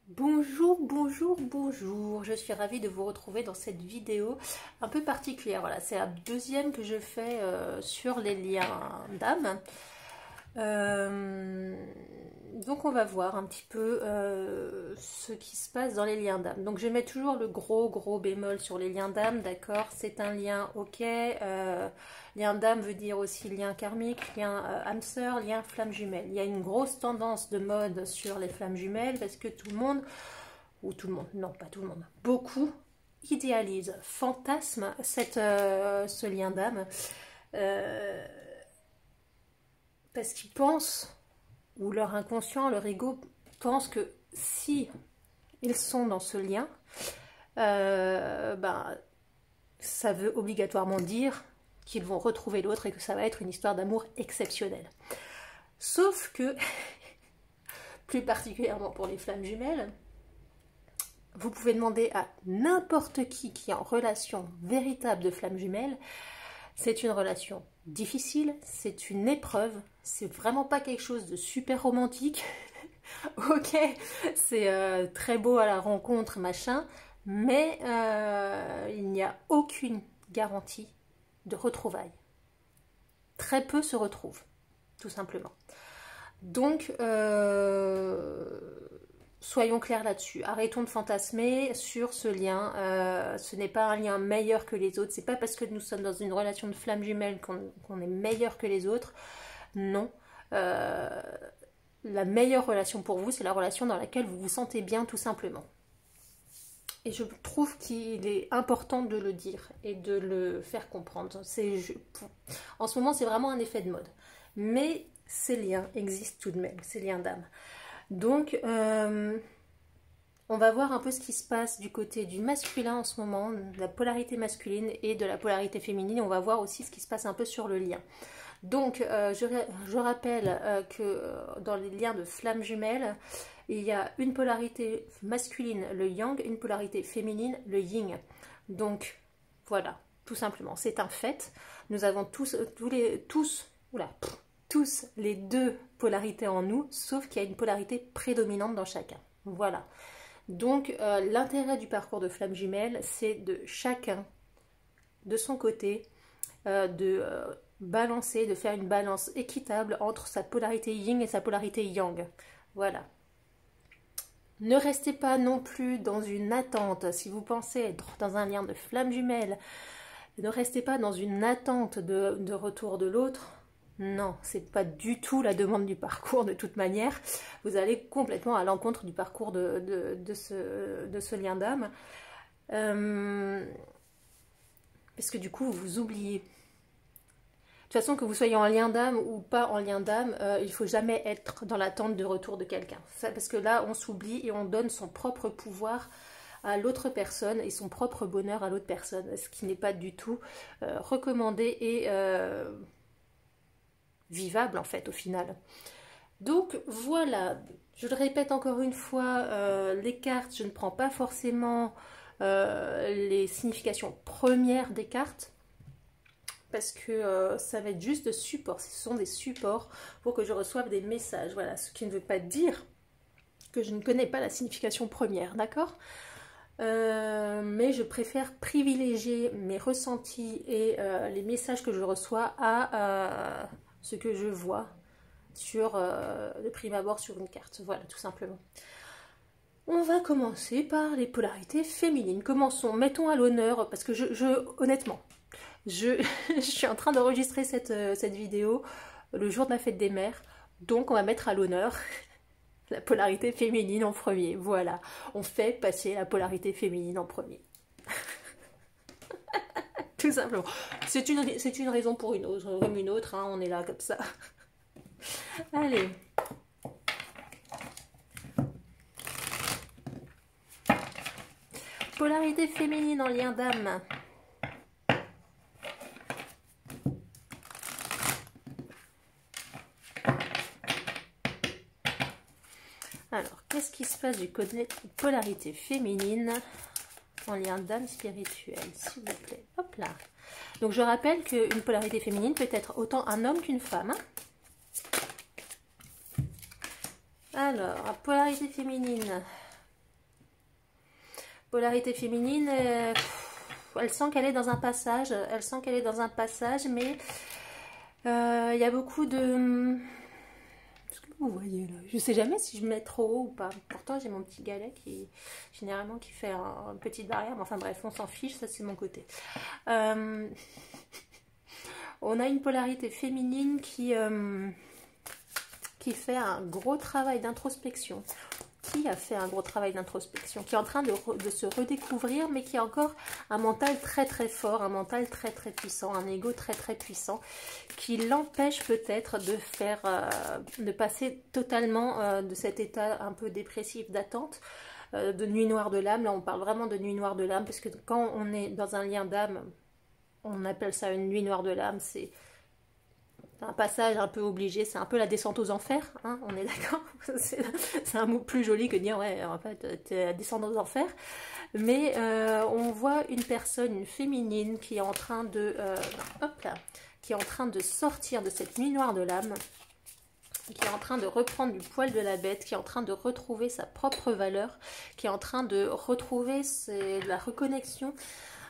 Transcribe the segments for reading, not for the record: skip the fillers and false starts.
Bonjour, bonjour, bonjour. Je suis ravie de vous retrouver dans cette vidéo un peu particulière. Voilà, c'est la deuxième que je fais sur les liens d'âme. Donc on va voir un petit peu ce qui se passe dans les liens d'âme. Donc je mets toujours le gros bémol sur les liens d'âme, d'accord? C'est un lien, ok. Lien d'âme veut dire aussi lien karmique, lien âme sœur, lien flamme jumelle. Il y a une grosse tendance de mode sur les flammes jumelles parce que tout le monde, ou tout le monde, non pas tout le monde, beaucoup idéalise, fantasme ce lien d'âme parce qu'ils pensent, ou leur inconscient, leur ego pense que si ils sont dans ce lien, ça veut obligatoirement dire qu'ils vont retrouver l'autre et que ça va être une histoire d'amour exceptionnelle. Sauf que, plus particulièrement pour les flammes jumelles, vous pouvez demander à n'importe qui est en relation véritable de flamme jumelle, c'est une relation difficile, c'est une épreuve, c'est vraiment pas quelque chose de super romantique. Ok, c'est très beau à la rencontre, machin, mais il n'y a aucune garantie de retrouvailles. Très peu se retrouvent, tout simplement. Donc, soyons clairs là-dessus. Arrêtons de fantasmer sur ce lien. Ce n'est pas un lien meilleur que les autres. C'est pas parce que nous sommes dans une relation de flamme jumelle qu'on est meilleur que les autres. Non. La meilleure relation pour vous, c'est la relation dans laquelle vous vous sentez bien, tout simplement. Et je trouve qu'il est important de le dire et de le faire comprendre. En ce moment, c'est vraiment un effet de mode. Mais ces liens existent tout de même, ces liens d'âme. Donc, on va voir un peu ce qui se passe du côté du masculin en ce moment, de la polarité masculine et de la polarité féminine. On va voir aussi ce qui se passe un peu sur le lien. Donc, je rappelle que dans les liens de flammes jumelles, il y a une polarité masculine, le yang, une polarité féminine, le yin. Donc, voilà, tout simplement, c'est un fait. Nous avons tous les deux polarités en nous, sauf qu'il y a une polarité prédominante dans chacun. Voilà. Donc, l'intérêt du parcours de flamme jumelle, c'est de chacun, de son côté, balancer, de faire une balance équitable entre sa polarité yin et sa polarité yang. Voilà. Ne restez pas non plus dans une attente. Si vous pensez être dans un lien de flamme jumelle, ne restez pas dans une attente de retour de l'autre. Non, c'est pas du tout la demande du parcours de toute manière. Vous allez complètement à l'encontre du parcours de ce lien d'âme. Parce que du coup, vous vous oubliez. De toute façon, que vous soyez en lien d'âme ou pas en lien d'âme, il ne faut jamais être dans l'attente de retour de quelqu'un. Parce que là, on s'oublie et on donne son propre pouvoir à l'autre personne et son propre bonheur à l'autre personne, ce qui n'est pas du tout recommandé et vivable en fait au final. Donc voilà, je le répète encore une fois, les cartes, je ne prends pas forcément les significations premières des cartes, parce que ça va être juste de support, ce sont des supports pour que je reçoive des messages, voilà, ce qui ne veut pas dire que je ne connais pas la signification première, d'accord? Mais je préfère privilégier mes ressentis et les messages que je reçois à ce que je vois sur de prime abord sur une carte, voilà, tout simplement. On va commencer par les polarités féminines. Commençons, mettons à l'honneur, parce que honnêtement, je suis en train d'enregistrer cette vidéo le jour de la fête des mères, donc on va mettre à l'honneur la polarité féminine en premier. Voilà, on fait passer la polarité féminine en premier. Tout simplement. C'est une raison pour une autre, comme une autre, hein, on est là comme ça. Allez. Polarité féminine en lien d'âme. Alors, qu'est-ce qui se passe du côté polarité féminine en lien d'âme spirituelle, s'il vous plaît? Hop là. Donc, je rappelle qu'une polarité féminine peut être autant un homme qu'une femme. Alors, polarité féminine, Polarité féminine, elle sent qu'elle est dans un passage. Elle sent qu'elle est dans un passage, mais il y a beaucoup de... Est-ce que vous voyez là? Je sais jamais si je mets trop haut ou pas. Pourtant, j'ai mon petit galet qui, généralement, qui fait une petite barrière. Mais enfin bref, on s'en fiche, ça c'est mon côté. On a une polarité féminine qui fait un gros travail d'introspection. Qui a fait un gros travail d'introspection, qui est en train de se redécouvrir, mais qui a encore un mental très très fort, un mental très très puissant, un ego très très puissant, qui l'empêche peut-être de passer totalement de cet état un peu dépressif d'attente, de nuit noire de l'âme. Là on parle vraiment de nuit noire de l'âme, parce que quand on est dans un lien d'âme, on appelle ça une nuit noire de l'âme. C'est un passage un peu obligé, c'est un peu la descente aux enfers, hein, on est d'accord. C'est un mot plus joli que de dire, ouais, en fait, t'es descendre aux enfers. Mais on voit une personne, une féminine, qui est en train de, hop là, qui est en train de sortir de cette nuit noire de l'âme, qui est en train de reprendre du poil de la bête, qui est en train de retrouver sa propre valeur, qui est en train de retrouver la reconnexion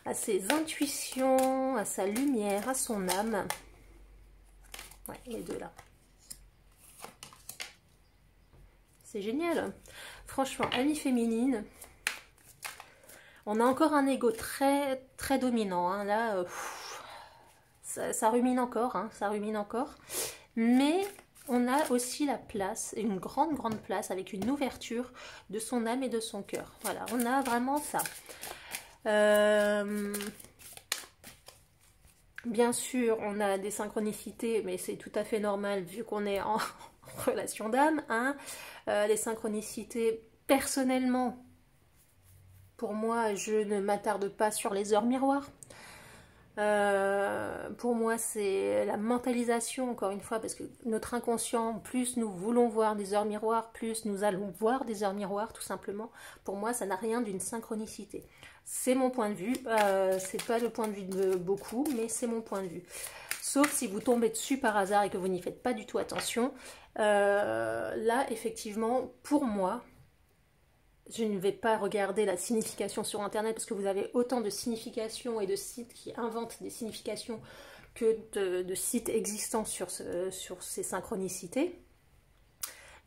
à ses intuitions, à sa lumière, à son âme. Ouais, les deux là. C'est génial. Franchement, amie féminine. On a encore un ego très très dominant. Hein. Là, ça rumine encore. Hein, ça rumine encore. Mais on a aussi la place, une grande place, avec une ouverture de son âme et de son cœur. Voilà, on a vraiment ça. Bien sûr, on a des synchronicités, mais c'est tout à fait normal vu qu'on est en relation d'âme. Hein. Les synchronicités, personnellement, pour moi, je ne m'attarde pas sur les heures miroirs. Pour moi, c'est la mentalisation, encore une fois, parce que notre inconscient, plus nous voulons voir des heures miroirs, plus nous allons voir des heures miroirs, tout simplement. Pour moi, ça n'a rien d'une synchronicité. C'est mon point de vue, c'est pas le point de vue de beaucoup, mais c'est mon point de vue. Sauf si vous tombez dessus par hasard et que vous n'y faites pas du tout attention. Là, effectivement, pour moi, je ne vais pas regarder la signification sur Internet parce que vous avez autant de significations et de sites qui inventent des significations que de sites existants sur ces synchronicités.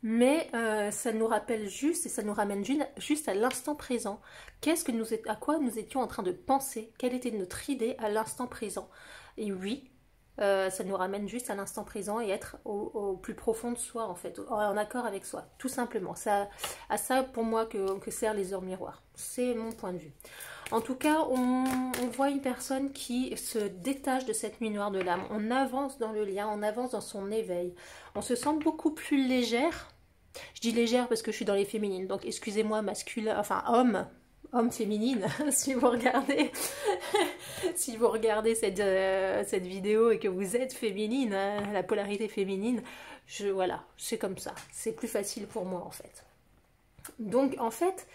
Mais ça nous rappelle juste et ça nous ramène juste à l'instant présent. À quoi nous étions en train de penser? Quelle était notre idée à l'instant présent? Et oui, ça nous ramène juste à l'instant présent et être au plus profond de soi, en fait, en accord avec soi, tout simplement. À ça, pour moi, que servent les heures miroirs. C'est mon point de vue. En tout cas, on voit une personne qui se détache de cette nuit noire de l'âme. On avance dans le lien, on avance dans son éveil. On se sent beaucoup plus légère. Je dis légère parce que je suis dans les féminines, donc excusez-moi, masculin, enfin homme féminine, si vous regardez cette vidéo et que vous êtes féminine, hein, la polarité féminine, voilà, c'est comme ça. C'est plus facile pour moi, en fait. Donc, en fait,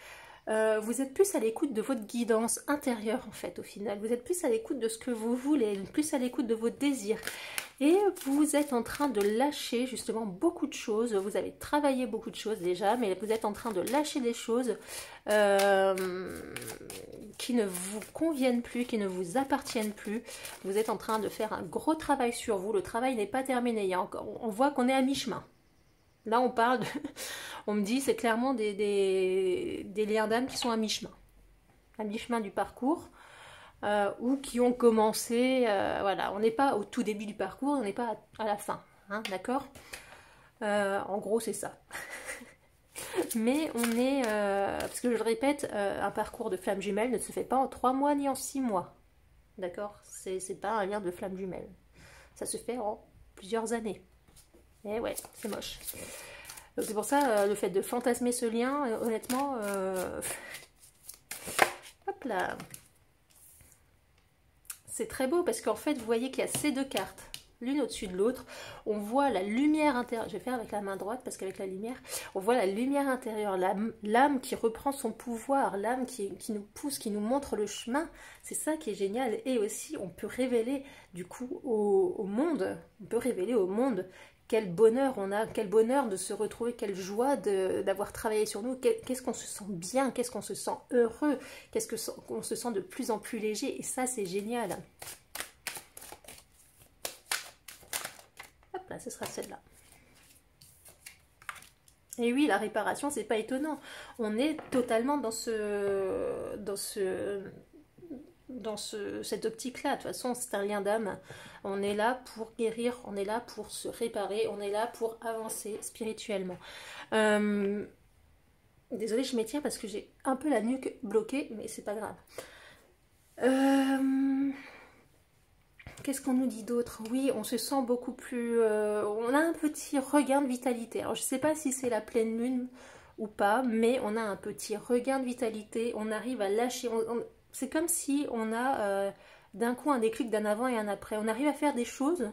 vous êtes plus à l'écoute de votre guidance intérieure, en fait, au final. Vous êtes plus à l'écoute de ce que vous voulez, plus à l'écoute de vos désirs. Et vous êtes en train de lâcher, justement, beaucoup de choses. Vous avez travaillé beaucoup de choses déjà, mais vous êtes en train de lâcher des choses qui ne vous conviennent plus, qui ne vous appartiennent plus. Vous êtes en train de faire un gros travail sur vous. Le travail n'est pas terminé. Il y a encore, on voit qu'on est à mi-chemin. Là, on parle de... On me dit, c'est clairement des liens d'âme qui sont à mi-chemin. À mi-chemin du parcours. Ou qui ont commencé... voilà, on n'est pas au tout début du parcours, on n'est pas à la fin. Hein, d'accord? En gros, c'est ça. Mais on est... parce que je le répète, un parcours de flamme jumelle ne se fait pas en 3 mois ni en 6 mois. D'accord? C'est pas un lien de flamme jumelle. Ça se fait en plusieurs années. Et ouais, c'est moche. Donc c'est pour ça, le fait de fantasmer ce lien, honnêtement... Hop là. C'est très beau parce qu'en fait, vous voyez qu'il y a ces deux cartes, l'une au-dessus de l'autre. On voit la lumière intérieure. Je vais faire avec la main droite parce qu'avec la lumière, on voit la lumière intérieure, l'âme qui reprend son pouvoir, l'âme qui nous pousse, qui nous montre le chemin. C'est ça qui est génial. Et aussi, on peut révéler du coup au monde, on peut révéler au monde quel bonheur on a, quel bonheur de se retrouver, quelle joie d'avoir travaillé sur nous, qu'est-ce qu'on se sent bien, qu'est-ce qu'on se sent heureux, qu'on se sent de plus en plus léger, et ça c'est génial. Hop là, ce sera celle-là. Et oui, la réparation, c'est pas étonnant. On est totalement dans cette optique-là. De toute façon, c'est un lien d'âme. On est là pour guérir, on est là pour se réparer, on est là pour avancer spirituellement. Désolée, je m'étire parce que j'ai un peu la nuque bloquée, mais c'est pas grave. Qu'est-ce qu'on nous dit d'autre? Oui, on se sent beaucoup plus... on a un petit regain de vitalité. Alors, je ne sais pas si c'est la pleine lune ou pas, mais on a un petit regain de vitalité. On arrive à lâcher... c'est comme si on a d'un coup un déclic d'un avant et un après. On arrive à faire des choses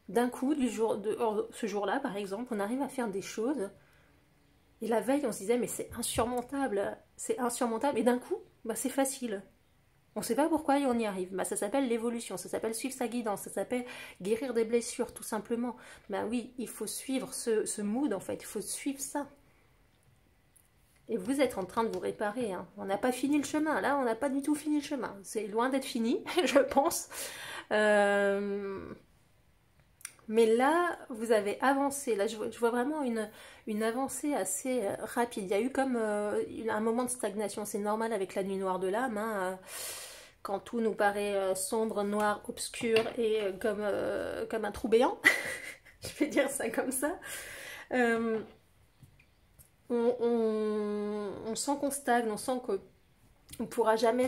d'un coup, ce jour-là, par exemple. On arrive à faire des choses. Et la veille, on se disait, mais c'est insurmontable. C'est insurmontable. Et d'un coup, bah, c'est facile. On ne sait pas pourquoi et on y arrive. Bah, ça s'appelle l'évolution, ça s'appelle suivre sa guidance, ça s'appelle guérir des blessures, tout simplement. Ben oui, il faut suivre ce mood, en fait, il faut suivre ça. Et vous êtes en train de vous réparer. Hein. On n'a pas fini le chemin, là, on n'a pas du tout fini le chemin. C'est loin d'être fini, je pense. Mais là, vous avez avancé. Là, je vois vraiment une avancée assez rapide. Il y a eu comme un moment de stagnation. C'est normal avec la nuit noire de l'âme. Hein, quand tout nous paraît sombre, noir, obscur et comme un trou béant. Je vais dire ça comme ça. On sent qu'on stagne, on sent qu'on ne pourra jamais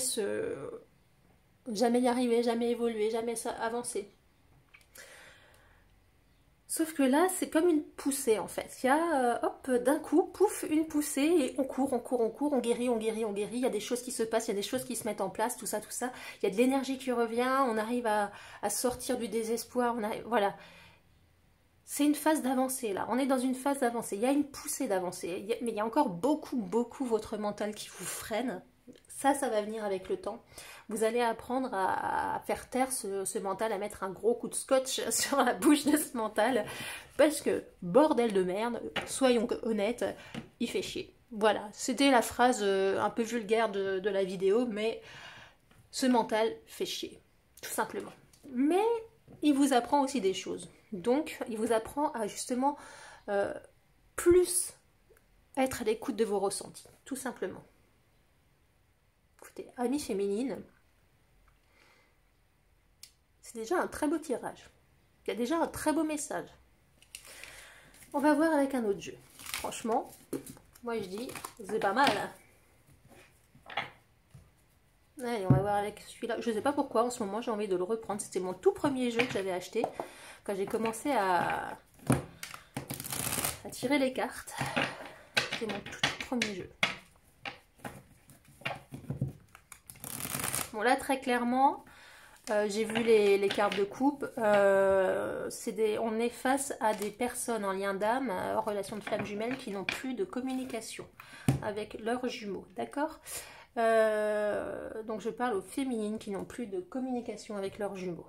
y arriver, jamais évoluer, jamais avancer. Sauf que là, c'est comme une poussée en fait. Il y a, hop, d'un coup, pouf, une poussée et on court, on guérit, on guérit, on guérit. Il y a des choses qui se passent, il y a des choses qui se mettent en place, tout ça, tout ça. Il y a de l'énergie qui revient, on arrive à sortir du désespoir, voilà. C'est une phase d'avancée là, on est dans une phase d'avancée. Il y a une poussée d'avancée, mais il y a encore beaucoup votre mental qui vous freine. Ça va venir avec le temps. Vous allez apprendre à faire taire ce mental, à mettre un gros coup de scotch sur la bouche de ce mental. Parce que, bordel de merde, soyons honnêtes, il fait chier. Voilà, c'était la phrase un peu vulgaire de la vidéo, mais ce mental fait chier, tout simplement. Mais il vous apprend aussi des choses. Donc, il vous apprend à justement plus être à l'écoute de vos ressentis, tout simplement. Écoutez, amie féminine, c'est déjà un très beau tirage. Il y a déjà un très beau message. On va voir avec un autre jeu. Franchement, moi je dis, c'est pas mal. Allez, on va voir avec celui-là. Je ne sais pas pourquoi, en ce moment, j'ai envie de le reprendre. C'était mon tout premier jeu que j'avais acheté. Quand j'ai commencé à tirer les cartes. C'était mon tout premier jeu. Bon, là, très clairement, j'ai vu les cartes de coupe. On est face à des personnes en lien d'âme, en relation de flammes jumelles, qui n'ont plus de communication avec leurs jumeaux. D'accord ? Donc, je parle aux féminines qui n'ont plus de communication avec leurs jumeaux.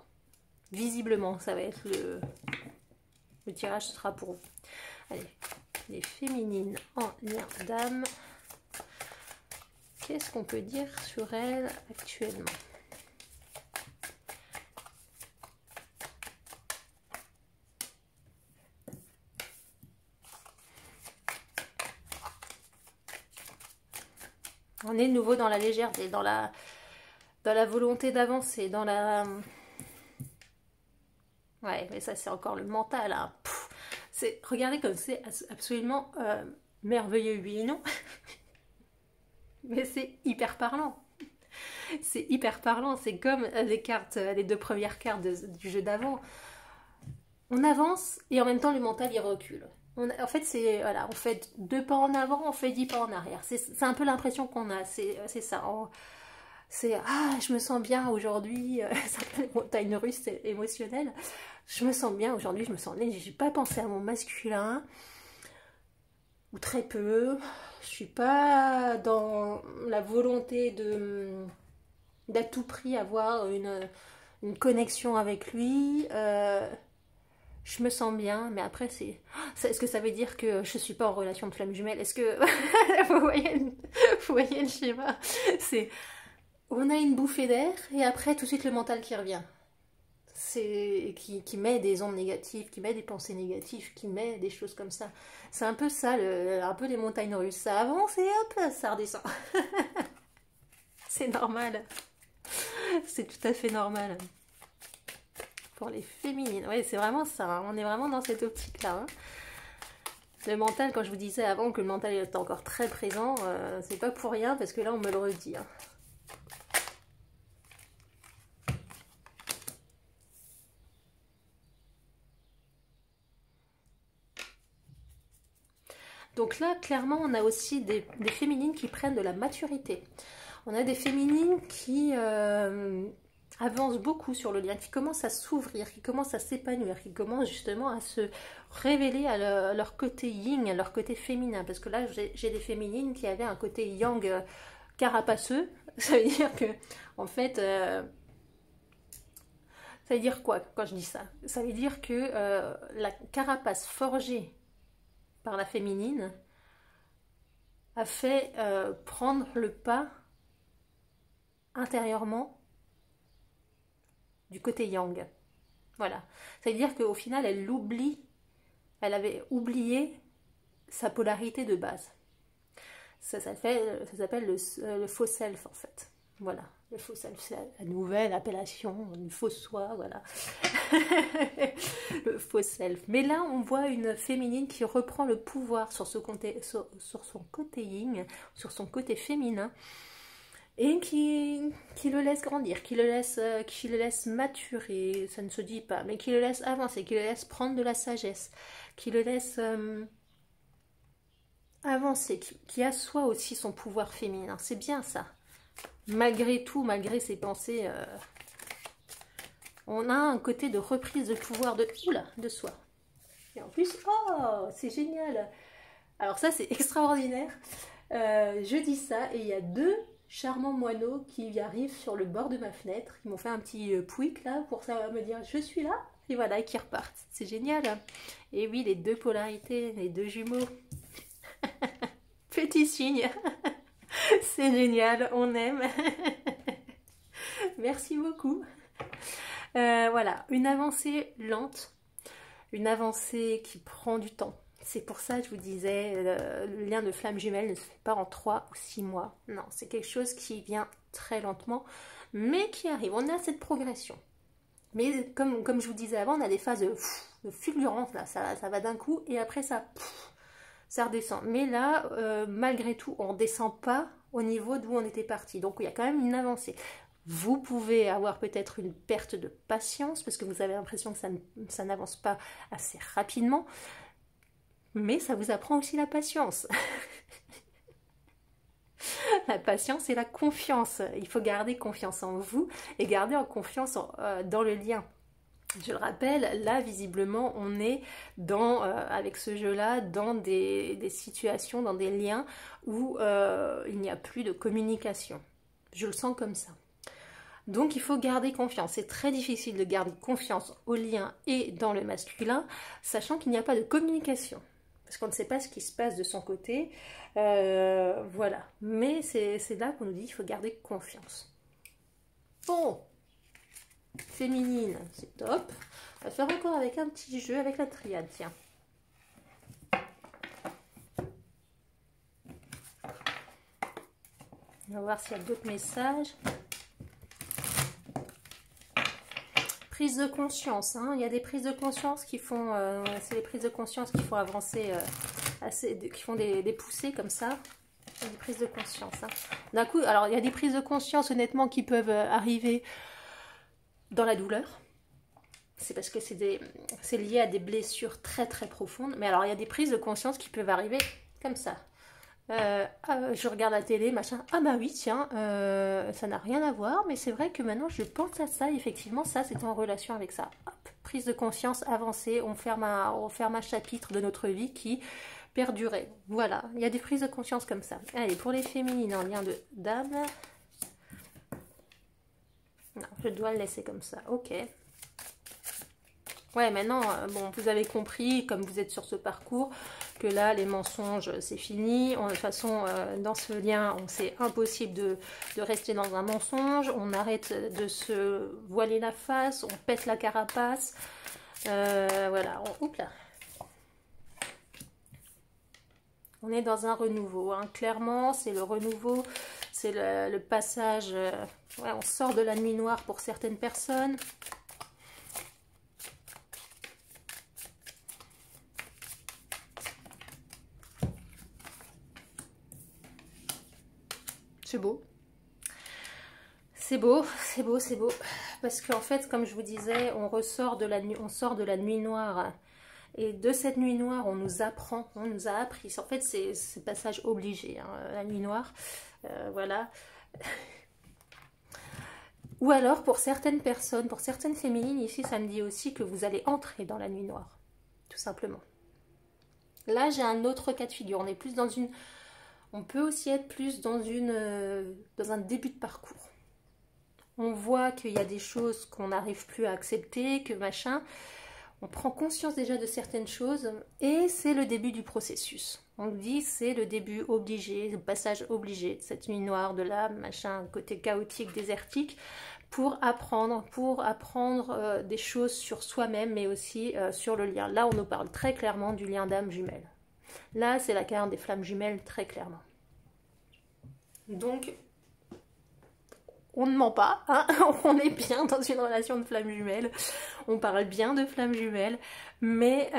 Visiblement, ça va être le tirage sera pour vous. Allez, les féminines en lien d'âme. Qu'est-ce qu'on peut dire sur elles actuellement? On est de nouveau dans la légèreté, dans la volonté d'avancer, dans la... Ouais, mais ça c'est encore le mental. Hein. Regardez comme c'est absolument merveilleux, oui et non. Mais c'est hyper parlant. C'est hyper parlant. C'est comme les cartes, les deux premières cartes du jeu d'avant. On avance et en même temps le mental il recule. En fait, c'est voilà, on fait 2 pas en avant, on fait 10 pas en arrière. C'est un peu l'impression qu'on a. C'est ça. C'est ah, je me sens bien aujourd'hui. Ça s'appelle montagne russe émotionnelle. Je me sens bien aujourd'hui. Je me sens léger. J'ai pas pensé à mon masculin ou très peu. Je suis pas dans la volonté d'à tout prix avoir une connexion avec lui. je me sens bien, mais après est-ce que ça veut dire que je suis pas en relation de flamme jumelle? Est-ce que vous voyez le schéma? C'est on a une bouffée d'air et après tout de suite le mental qui revient. C'est qui met des ondes négatives, qui met des pensées négatives, qui met des choses comme ça. C'est un peu ça, un peu les montagnes russes. Ça avance et hop, ça redescend. C'est normal. C'est tout à fait normal. Pour les féminines. Oui, c'est vraiment ça. Hein. On est vraiment dans cette optique-là. Hein. Le mental, quand je vous disais avant que le mental est encore très présent, c'est pas pour rien parce que là, on me le redit. Hein. Donc là, clairement, on a aussi des féminines qui prennent de la maturité. On a des féminines qui avancent beaucoup sur le lien, qui commencent à s'ouvrir, qui commencent à s'épanouir, qui commencent justement à se révéler à leur côté yin, à leur côté féminin. Parce que là, j'ai des féminines qui avaient un côté yang carapaceux. Ça veut dire que, en fait... ça veut dire quoi quand je dis ça? Ça veut dire que la carapace forgée par la féminine a fait prendre le pas intérieurement du côté yang. Voilà. Ça veut dire qu'au final, elle avait oublié sa polarité de base. Ça s'appelle le faux self en fait. Voilà. Le faux self, c'est la nouvelle appellation, une fausse soi, voilà. Le faux self. Mais là, on voit une féminine qui reprend le pouvoir sur son côté yin, sur son côté féminin, et qui le laisse grandir, qui le laisse maturer, ça ne se dit pas, mais qui le laisse avancer, qui le laisse prendre de la sagesse, qui le laisse avancer, qui assoit aussi son pouvoir féminin. C'est bien ça. Malgré tout, malgré ses pensées, on a un côté de reprise de pouvoir de soi. Et en plus, oh, c'est génial. Alors ça, c'est extraordinaire. Je dis ça et il y a 2 charmants moineaux qui arrivent sur le bord de ma fenêtre. Ils m'ont fait un petit pouic là pour ça me dire je suis là. Et voilà, et qui repartent. C'est génial. Et oui, les 2 polarités, les 2 jumeaux. Petit signe. C'est génial, on aime. Merci beaucoup. Voilà, une avancée lente, une avancée qui prend du temps. C'est pour ça que je vous disais, le lien de flamme jumelle ne se fait pas en 3 ou 6 mois. Non, c'est quelque chose qui vient très lentement, mais qui arrive. On a cette progression. Mais comme je vous disais avant, on a des phases de fulgurance, là, ça va d'un coup, et après ça redescend. Mais là, malgré tout, on ne descend pas au niveau d'où on était parti. Donc, il y a quand même une avancée. Vous pouvez avoir peut-être une perte de patience, parce que vous avez l'impression que ça n'avance pas assez rapidement. Mais ça vous apprend aussi la patience. La patience et la confiance. Il faut garder confiance en vous et garder en confiance dans le lien. Je le rappelle, là, visiblement, on est avec ce jeu-là, dans des situations, dans des liens où il n'y a plus de communication. Je le sens comme ça. Donc, il faut garder confiance. C'est très difficile de garder confiance au lien et dans le masculin, sachant qu'il n'y a pas de communication. Parce qu'on ne sait pas ce qui se passe de son côté. Voilà. Mais c'est là qu'on nous dit qu'il faut garder confiance. Bon. Féminine, c'est top. On va faire encore avec un petit jeu avec la triade, tiens. On va voir s'il y a d'autres messages. Prise de conscience, hein. Il y a des prises de conscience qui font, c'est les prises de conscience qui font avancer, qui font des poussées comme ça. Des prises de conscience. Hein. D'un coup, alors il y a des prises de conscience honnêtement qui peuvent arriver dans la douleur. C'est parce que c'est lié à des blessures très très profondes. Mais alors il y a des prises de conscience qui peuvent arriver comme ça. Je regarde la télé, machin. Ah bah oui, tiens, ça n'a rien à voir, mais c'est vrai que maintenant je pense à ça. Effectivement, ça c'est en relation avec ça. Hop, prise de conscience avancée. On ferme un chapitre de notre vie qui perdurait. Voilà, il y a des prises de conscience comme ça. Allez, pour les féminines en lien de dame. Non, je dois le laisser comme ça. Ok. Ouais, maintenant, bon, vous avez compris, comme vous êtes sur ce parcours, que là, les mensonges, c'est fini. De toute façon, dans ce lien, c'est impossible de rester dans un mensonge. On arrête de se voiler la face, on pète la carapace. Voilà, oups là. On est dans un renouveau, hein. Clairement, c'est le renouveau, c'est le passage, ouais, on sort de la nuit noire pour certaines personnes. C'est beau. C'est beau, c'est beau, c'est beau. Parce qu'en fait, comme je vous disais, on ressort de la nuit, on sort de la nuit noire. Et de cette nuit noire, on nous apprend, on nous a appris. En fait, c'est ce passage obligé, hein, la nuit noire. Voilà. Ou alors, pour certaines personnes, pour certaines féminines, ici, ça me dit aussi que vous allez entrer dans la nuit noire. Tout simplement. Là, j'ai un autre cas de figure. On est plus dans une... On peut aussi être plus dans un début de parcours. On voit qu'il y a des choses qu'on n'arrive plus à accepter, que machin. On prend conscience déjà de certaines choses et c'est le début du processus. On dit c'est le début obligé, le passage obligé de cette nuit noire, de là, machin, côté chaotique, désertique, pour apprendre des choses sur soi-même, mais aussi sur le lien. Là, on nous parle très clairement du lien d'âme jumelle. Là, c'est la carte des flammes jumelles, très clairement. Donc, on ne ment pas, hein. On est bien dans une relation de flammes jumelles, on parle bien de flammes jumelles, mais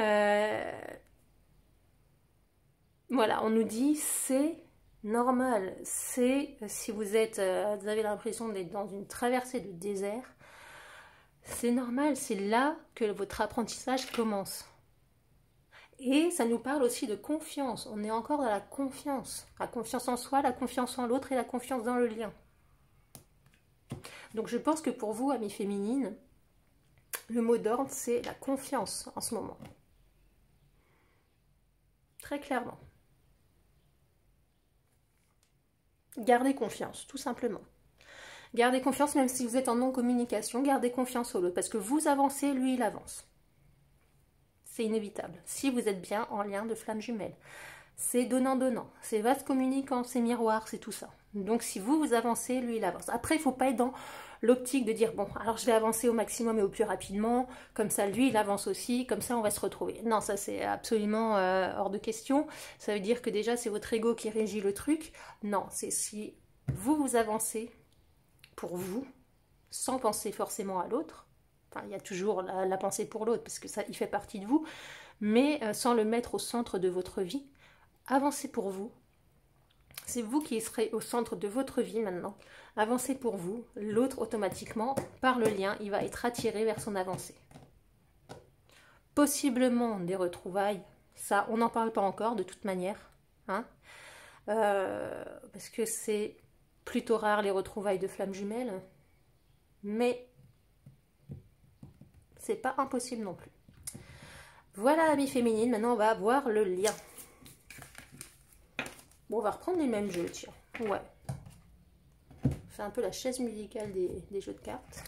voilà, on nous dit c'est normal, c'est si vous avez l'impression d'être dans une traversée de désert, c'est normal, c'est là que votre apprentissage commence. Et ça nous parle aussi de confiance, on est encore dans la confiance en soi, la confiance en l'autre et la confiance dans le lien. Donc je pense que pour vous, amies féminines, le mot d'ordre, c'est la confiance en ce moment. Très clairement. Gardez confiance, tout simplement. Gardez confiance, même si vous êtes en non-communication, gardez confiance au l'autre, parce que vous avancez, lui, il avance. C'est inévitable. Si vous êtes bien en lien de flamme jumelle. C'est donnant-donnant, c'est vase communicant, c'est miroir, c'est tout ça. Donc si vous avancez, lui il avance. Après, il ne faut pas être dans l'optique de dire, bon, alors je vais avancer au maximum et au plus rapidement, comme ça lui il avance aussi, comme ça on va se retrouver. Non, ça c'est absolument hors de question. Ça veut dire que déjà c'est votre ego qui régit le truc. Non, c'est si vous avancez pour vous, sans penser forcément à l'autre. Enfin, il y a toujours la pensée pour l'autre, parce que ça, il fait partie de vous, mais sans le mettre au centre de votre vie. Avancez pour vous. C'est vous qui serez au centre de votre vie maintenant. Avancez pour vous. L'autre, automatiquement, par le lien, il va être attiré vers son avancée. Possiblement des retrouvailles. Ça, on n'en parle pas encore de toute manière. Hein, parce que c'est plutôt rare les retrouvailles de flammes jumelles. Mais c'est pas impossible non plus. Voilà, amies féminines. Maintenant, on va voir le lien. Bon, on va reprendre les mêmes jeux, tiens. Ouais. C'est un peu la chaise musicale des jeux de cartes.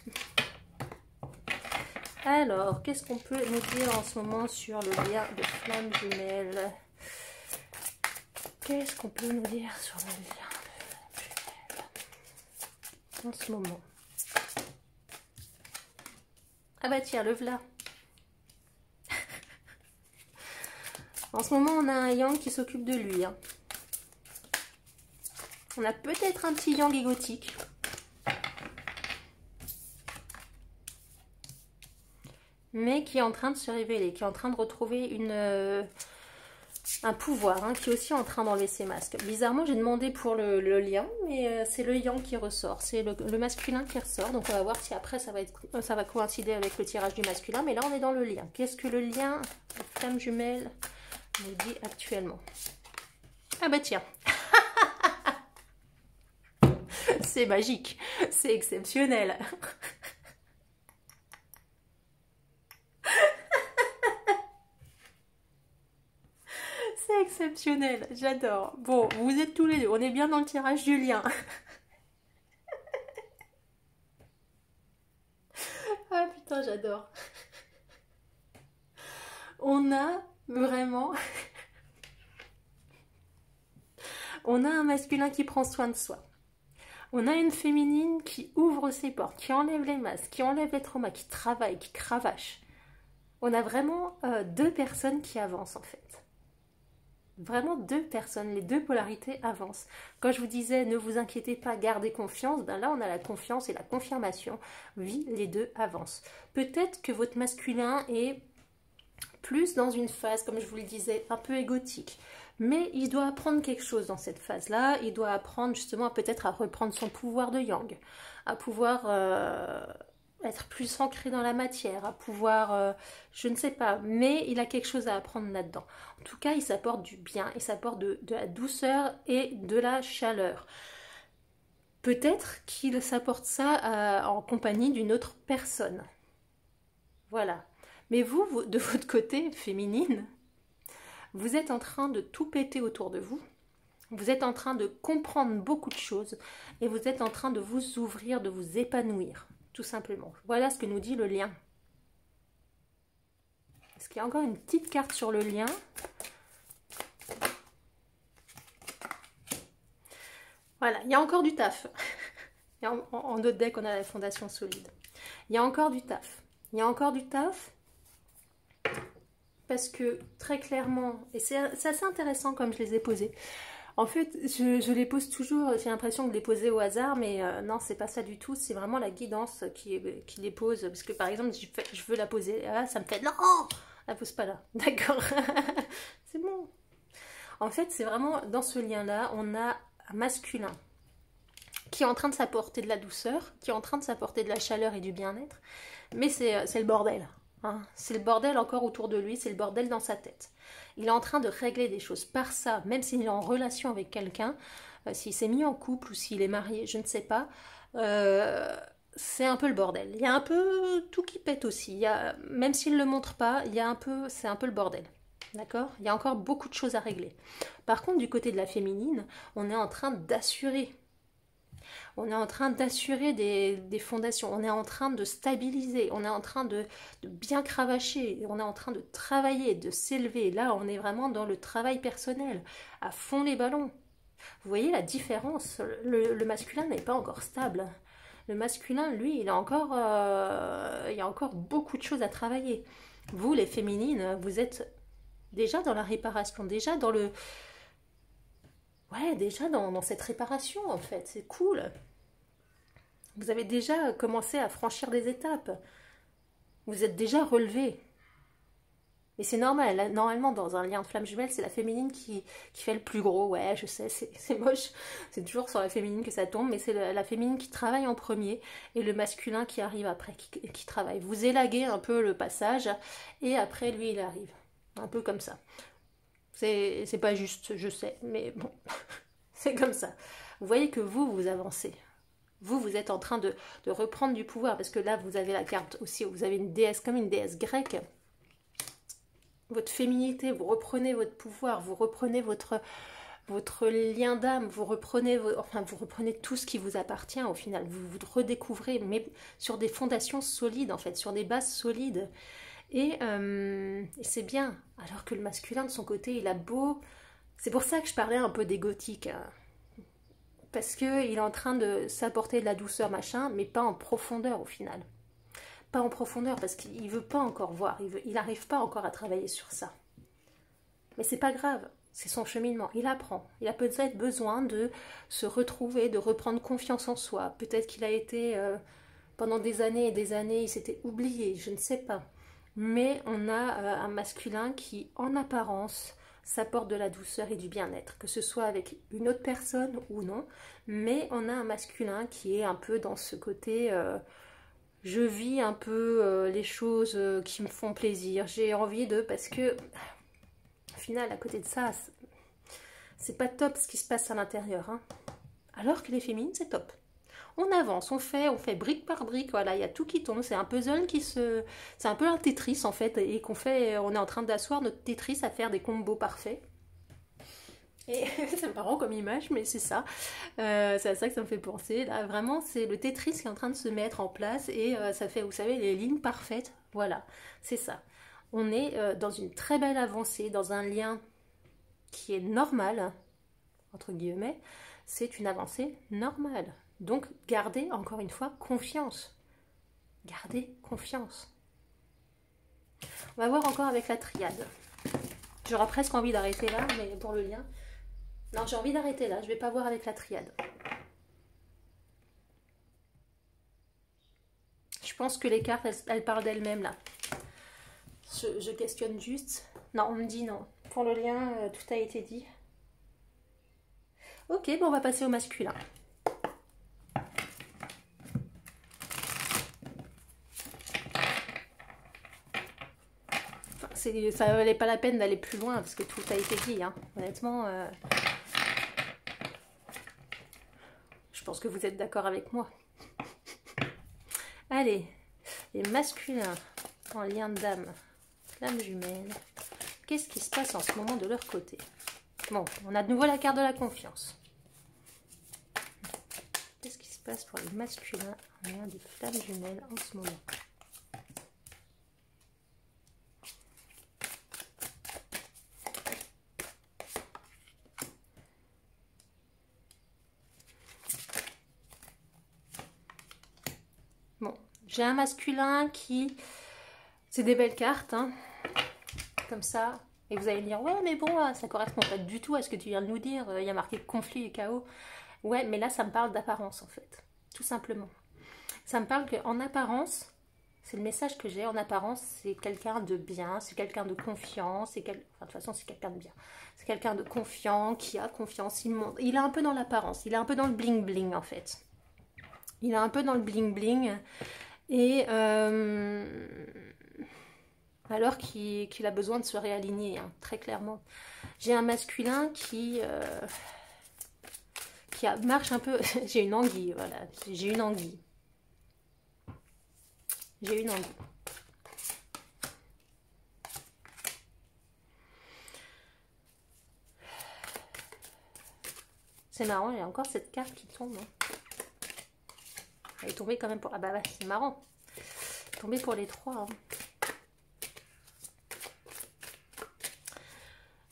Alors, qu'est-ce qu'on peut nous dire en ce moment sur le lien de flammes jumelles? Qu'est-ce qu'on peut nous dire sur le lien de flammes jumelles en ce moment? Ah bah tiens, le voilà. En ce moment, on a un yang qui s'occupe de lui, hein. On a peut-être un petit yang égotique. Mais qui est en train de se révéler, qui est en train de retrouver un pouvoir, hein, qui est aussi en train d'enlever ses masques. Bizarrement, j'ai demandé pour le lien, mais c'est le yang qui ressort. C'est le masculin qui ressort. Donc on va voir si après ça va coïncider avec le tirage du masculin. Mais là, on est dans le lien. Qu'est-ce que le lien, la flamme jumelle, nous dit actuellement? Ah bah tiens. C'est magique, c'est exceptionnel. C'est exceptionnel, j'adore. Bon, vous êtes tous les deux, on est bien dans le tirage du lien. Ah putain, j'adore. On a vraiment... On a un masculin qui prend soin de soi. On a une féminine qui ouvre ses portes, qui enlève les masques, qui enlève les traumas, qui travaille, qui cravache. On a vraiment deux personnes qui avancent en fait. Vraiment deux personnes, les deux polarités avancent. Quand je vous disais ne vous inquiétez pas, gardez confiance, ben là on a la confiance et la confirmation. Oui, les deux avancent. Peut-être que votre masculin est plus dans une phase, comme je vous le disais, un peu égotique. Mais il doit apprendre quelque chose dans cette phase-là. Il doit apprendre justement peut-être à reprendre son pouvoir de yang, à pouvoir être plus ancré dans la matière, à pouvoir, je ne sais pas, mais il a quelque chose à apprendre là-dedans. En tout cas, il s'apporte du bien, il s'apporte de la douceur et de la chaleur. Peut-être qu'il s'apporte ça en compagnie d'une autre personne. Voilà. Mais vous, de votre côté féminine, vous êtes en train de tout péter autour de vous. Vous êtes en train de comprendre beaucoup de choses et vous êtes en train de vous ouvrir, de vous épanouir, tout simplement. Voilà ce que nous dit le lien. Est-ce qu'il y a encore une petite carte sur le lien? Voilà, il y a encore du taf. En d'autres decks, on a la fondation solide. Il y a encore du taf. Il y a encore du taf. Parce que très clairement, et c'est assez intéressant comme je les ai posés. En fait, je les pose toujours, j'ai l'impression de les poser au hasard, mais non, c'est pas ça du tout. C'est vraiment la guidance qui les pose. Parce que par exemple, je veux la poser là, ça me fait non, la pose pas là. D'accord, c'est bon. En fait, c'est vraiment dans ce lien-là, on a un masculin qui est en train de s'apporter de la douceur, qui est en train de s'apporter de la chaleur et du bien-être, mais c'est le bordel. Hein. C'est le bordel encore autour de lui, c'est le bordel dans sa tête. Il est en train de régler des choses par ça, même s'il est en relation avec quelqu'un, s'il s'est mis en couple ou s'il est marié, je ne sais pas, c'est un peu le bordel. Il y a un peu tout qui pète aussi. Il y a, même s'il ne le montre pas, c'est un peu le bordel. D'accord? Il y a encore beaucoup de choses à régler. Par contre, du côté de la féminine, on est en train d'assurer. On est en train d'assurer des fondations, on est en train de stabiliser, on est en train de bien cravacher, on est en train de travailler, de s'élever. Là, on est vraiment dans le travail personnel, à fond les ballons. Vous voyez la différence, le masculin n'est pas encore stable. Le masculin, lui, il y a encore beaucoup de choses à travailler. Vous, les féminines, vous êtes déjà dans la réparation, déjà dans le... Ouais, déjà dans cette réparation, en fait, c'est cool. Vous avez déjà commencé à franchir des étapes. Vous êtes déjà relevé. Et c'est normal, normalement, dans un lien de flamme jumelle, c'est la féminine qui fait le plus gros. Ouais, je sais, c'est moche. C'est toujours sur la féminine que ça tombe, mais c'est la féminine qui travaille en premier et le masculin qui arrive après, qui travaille. Vous élaguez un peu le passage et après, lui, il arrive. Un peu comme ça. C'est pas juste, je sais, mais bon, c'est comme ça. Vous voyez que vous avancez. Vous êtes en train de reprendre du pouvoir, parce que là, vous avez la carte aussi, vous avez une déesse, comme une déesse grecque. Votre féminité, vous reprenez votre pouvoir, vous reprenez votre lien d'âme, vous reprenez tout ce qui vous appartient au final. Vous redécouvrez, mais sur des fondations solides, en fait, sur des bases solides. Et c'est bien, alors que le masculin de son côté, il a beau... C'est pour ça que je parlais un peu d'égotique, hein. Parce qu'il est en train de s'apporter de la douceur, machin, mais pas en profondeur au final. Pas en profondeur, parce qu'il ne veut pas encore voir, il n'arrive pas encore à travailler sur ça. Mais c'est pas grave, c'est son cheminement, il apprend. Il a peut-être besoin de se retrouver, de reprendre confiance en soi. Peut-être qu'il a été, pendant des années et des années, il s'était oublié, je ne sais pas. Mais on a un masculin qui, en apparence, s'apporte de la douceur et du bien-être, que ce soit avec une autre personne ou non, mais on a un masculin qui est un peu dans ce côté, je vis un peu les choses qui me font plaisir, j'ai envie de, parce que, au final, à côté de ça, c'est pas top ce qui se passe à l'intérieur, hein. Alors que les féminines, c'est top. On avance, on fait brique par brique, voilà, il y a tout qui tombe, c'est un puzzle c'est un peu un Tetris en fait, et on est en train d'asseoir notre Tetris à faire des combos parfaits. Et c'est marrant comme image, mais c'est ça, c'est à ça que ça me fait penser, là, vraiment, c'est le Tetris qui est en train de se mettre en place, et ça fait, vous savez, les lignes parfaites, voilà, c'est ça. On est dans une très belle avancée, dans un lien qui est normal, entre guillemets, c'est une avancée normale. Donc, gardez encore une fois confiance. Gardez confiance. On va voir encore avec la triade. J'aurais presque envie d'arrêter là, mais pour le lien. Non, j'ai envie d'arrêter là, je ne vais pas voir avec la triade. Je pense que les cartes, elles parlent d'elles-mêmes là. Je questionne juste. Non, on me dit non. Pour le lien, tout a été dit. Ok, bon, on va passer au masculin. Enfin, ça valait pas la peine d'aller plus loin parce que tout a été dit. Hein. Honnêtement, je pense que vous êtes d'accord avec moi. Allez, les masculins en lien d'âme, flamme jumelle. Qu'est-ce qui se passe en ce moment de leur côté? Bon, on a de nouveau la carte de la confiance. Qu'est-ce qui se passe pour les masculins en lien de flamme jumelle en ce moment? Bon, j'ai un masculin qui... C'est des belles cartes, hein, comme ça. Et vous allez me dire, ouais, mais bon, ça correspond pas du tout à ce que tu viens de nous dire. Il y a marqué conflit et chaos. Ouais, mais là, ça me parle d'apparence, en fait. Tout simplement. Ça me parle qu'en apparence, c'est le message que j'ai. En apparence, c'est quelqu'un de bien, c'est quelqu'un de confiant. Enfin, de toute façon, c'est quelqu'un de bien. C'est quelqu'un de confiant, qui a confiance. Il est un peu dans l'apparence. Il est un peu dans le bling-bling, en fait. Il est un peu dans le bling-bling. Et... alors qu'il a besoin de se réaligner, hein, très clairement. J'ai un masculin qui marche un peu... J'ai une anguille, voilà. J'ai une anguille. J'ai une anguille. C'est marrant, il y a encore cette carte qui tombe. Hein. Elle est tombée quand même pour... Ah bah c'est marrant. Elle est tombée pour les trois, hein.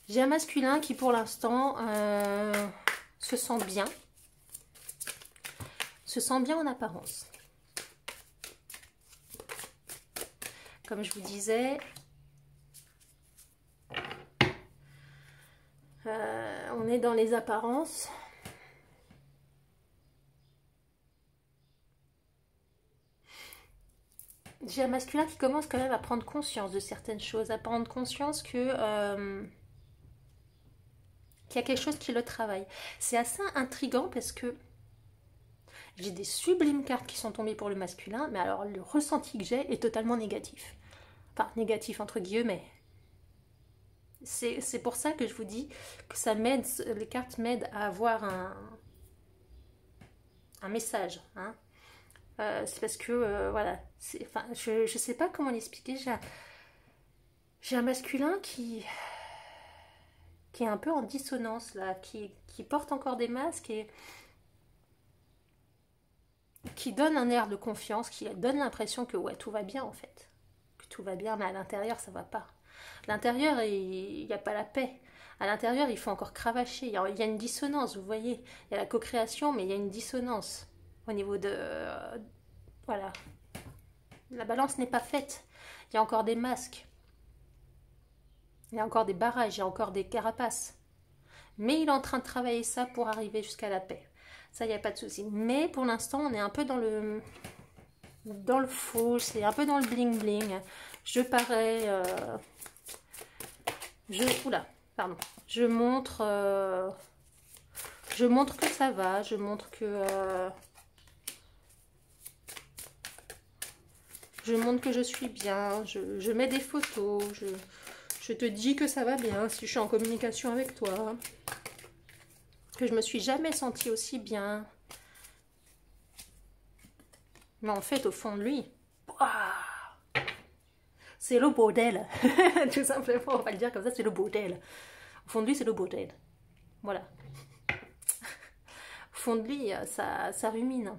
J'ai un masculin qui, pour l'instant, se sent bien. Se sent bien en apparence. Comme je vous disais, on est dans les apparences. J'ai un masculin qui commence quand même à prendre conscience de certaines choses, à prendre conscience que... qu'il y a quelque chose qui le travaille. C'est assez intriguant parce que j'ai des sublimes cartes qui sont tombées pour le masculin, mais alors le ressenti que j'ai est totalement négatif. Enfin, négatif entre guillemets. C'est pour ça que je vous dis que ça m'aide, les cartes m'aident à avoir un message. Hein. C'est parce que, voilà, enfin, je sais pas comment l'expliquer. J'ai un masculin qui est un peu en dissonance, là, qui porte encore des masques et qui donne un air de confiance, qui donne l'impression que, ouais, tout va bien, en fait. Que tout va bien, mais à l'intérieur, ça va pas. À l'intérieur, il n'y a pas la paix. À l'intérieur, il faut encore cravacher. Il y a une dissonance, vous voyez. Il y a la co-création, mais il y a une dissonance au niveau de... voilà. La balance n'est pas faite. Il y a encore des masques. Il y a encore des barrages, il y a encore des carapaces. Mais il est en train de travailler ça pour arriver jusqu'à la paix. Ça, il n'y a pas de souci. Mais pour l'instant, on est un peu dans le faux, c'est un peu dans le bling-bling. Je parais... oula, pardon. Je montre que ça va, je montre que... je montre que je suis bien, je mets des photos, je te dis que ça va bien si je suis en communication avec toi. Que je me suis jamais sentie aussi bien. Mais en fait, au fond de lui, c'est le bordel. Tout simplement, on va le dire comme ça, c'est le bordel. Au fond de lui, c'est le bordel. Voilà. Au fond de lui, ça rumine.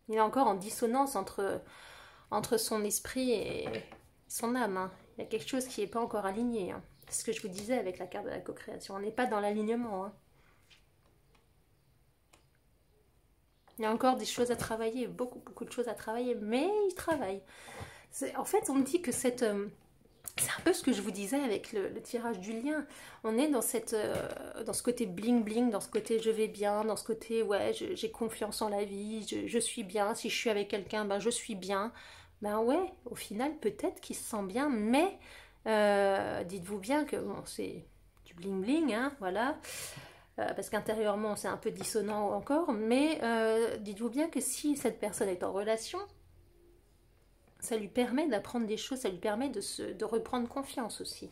Il est encore en dissonance entre son esprit son âme. Hein. Il y a quelque chose qui n'est pas encore aligné. Hein. C'est ce que je vous disais avec la carte de la co-création. On n'est pas dans l'alignement. Hein. Il y a encore des choses à travailler, beaucoup de choses à travailler, mais il travaille. En fait, on me dit que cette... c'est un peu ce que je vous disais avec le tirage du lien. On est dans ce côté bling bling, dans ce côté je vais bien, dans ce côté ouais, j'ai confiance en la vie, je suis bien. Si je suis avec quelqu'un, ben je suis bien. Ben ouais, au final, peut-être qu'il se sent bien, mais dites-vous bien que bon, c'est du bling bling, hein, voilà. Parce qu'intérieurement, c'est un peu dissonant encore, mais dites-vous bien que si cette personne est en relation, ça lui permet d'apprendre des choses, ça lui permet de reprendre confiance aussi.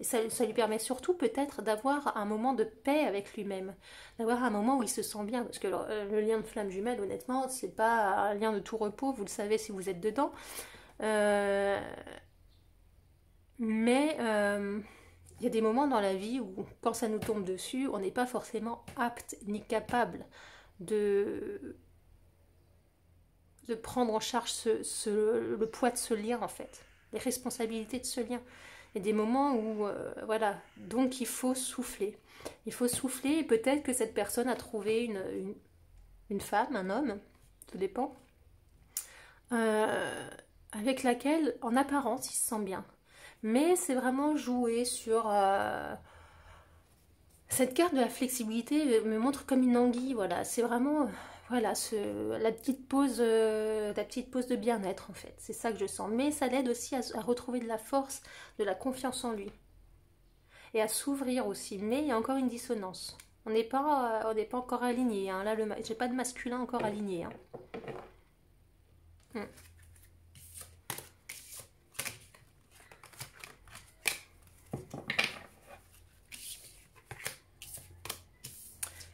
Et ça lui permet surtout peut-être d'avoir un moment de paix avec lui-même, d'avoir un moment où il se sent bien, parce que le lien de flamme jumelle, honnêtement, c'est pas un lien de tout repos, vous le savez si vous êtes dedans. Mais il y a des moments dans la vie où, quand ça nous tombe dessus, on n'est pas forcément apte ni capable de prendre en charge le poids de ce lien, en fait, les responsabilités de ce lien. Il y a des moments où, voilà, donc il faut souffler. Il faut souffler et peut-être que cette personne a trouvé une femme, un homme, tout dépend, avec laquelle, en apparence, il se sent bien. Mais c'est vraiment jouer sur... cette carte de la flexibilité me montre comme une anguille, voilà, c'est vraiment... Voilà, la petite pause de bien-être en fait, c'est ça que je sens. Mais ça l'aide aussi à retrouver de la force, de la confiance en lui. Et à s'ouvrir aussi. Mais il y a encore une dissonance. On n'est pas encore aligné. Hein. Là, j'ai pas de masculin encore aligné. Hein.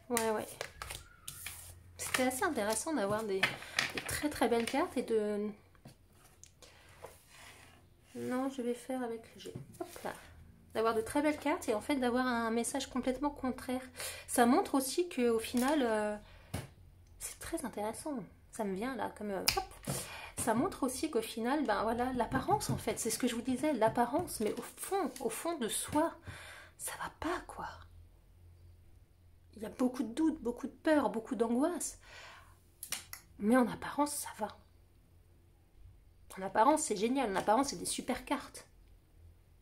Ouais. C'était assez intéressant d'avoir des très très belles cartes et de... Non, je vais faire avec le G. Hop là. D'avoir de très belles cartes et en fait d'avoir un message complètement contraire. Ça montre aussi qu'au final, c'est très intéressant. Ça me vient là comme... hop. Ça montre aussi qu'au final, ben voilà, l'apparence en fait. C'est ce que je vous disais, l'apparence. Mais au fond de soi, ça va pas quoi. Il y a beaucoup de doutes, beaucoup de peur, beaucoup d'angoisse. Mais en apparence, ça va. En apparence, c'est génial. En apparence, c'est des super cartes.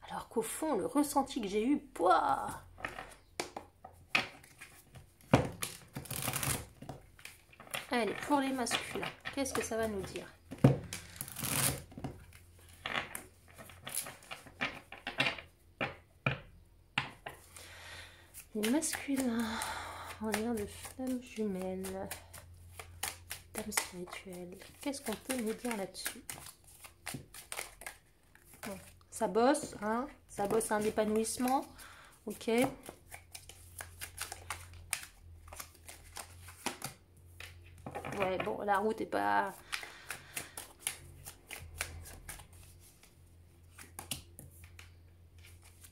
Alors qu'au fond, le ressenti que j'ai eu, pouah. Allez, pour les masculins, qu'est-ce que ça va nous dire? Les masculins en lien de flamme jumelle, dame spirituelle, qu'est-ce qu'on peut nous dire là-dessus? Bon, ça bosse, hein, ça bosse un épanouissement, ok. Ouais, bon, la route est pas...